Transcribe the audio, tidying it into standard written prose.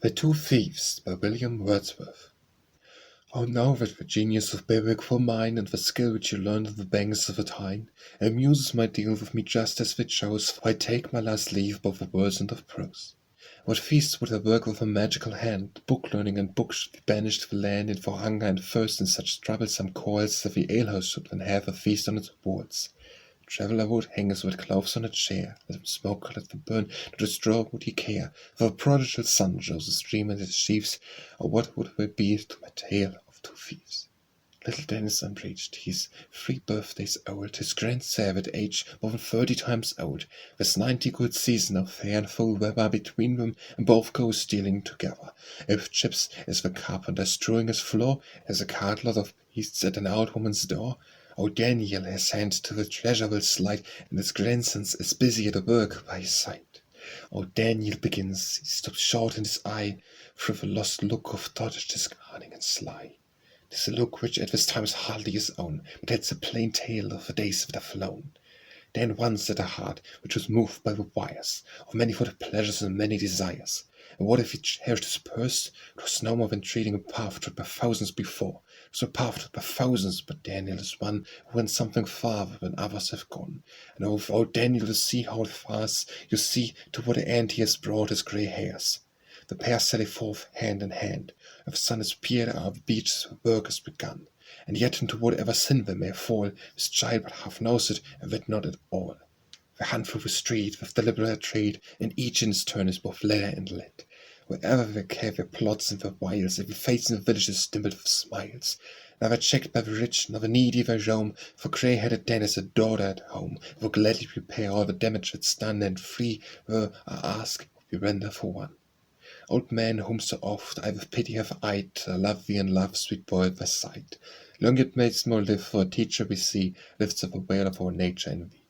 The Two Thieves by Wordsworth. Oh, now that the genius of Bewick for mine, and the skill which you learned on the banks of the Tyne, and Muses might deal with me just as they chose, for I take my last leave both of verse and of prose. What feasts would I work with a magical hand? Book learning and books should be banished the land, and for hunger and thirst in such troublesome coils that the alehouse should then have a feast on its boards. Traveller would hang his wet clothes on a chair, let them smoke, let them burn, not a straw would he care, for the prodigal son shows his dream and his sheaves, or what would there be to my tale of two thieves? Little Dan is unbreeched, he's 3 birthdays old, his grandsire at age more than 30 times old, with 90 good seasons of fair and full weather between them, and both go stealing together. If chips is the carpenter strewing his floor, as a cartload of beasts at an old woman's door, O Daniel his hand to the treasure will slide, and his grandsons is busy at work by his side. O Daniel begins, he stops short in his eye, through the lost look of thought discarding and sly. 'Tis a look which at this time is hardly his own, but tells a plain tale of the days that have flown. Dan once had a heart which was moved by the wires of manifold pleasures and many desires. And what if he cherished his purse? 'Twas no more than treading a path trod by thousands before. 'Twas a path trod by thousands, but Daniel is one who went something farther than others have gone. And oh, Daniel, to see how fast you see to what end he has brought his grey hairs. The pair sally forth hand in hand. If the sun is peered out the beach, the work is begun. And yet into whatever sin they may fall, this child but half knows it, and that not at all. They hunt through the street with deliberate tread, and each in his turn is both letter and lead. Wherever they carry their plots and their wiles, every face in the village is dimpled with smiles. Never checked by the rich, nor the needy they roam, for grey-headed Dan is a daughter at home, and will gladly repair all the damage that's done, and free, were I ask, would be render for one. Old man, whom so oft I with pity have eyed, I love thee and love, sweet boy, at thy side. Long yet mayst more live, for a teacher we see lifts up a veil of our nature in thee.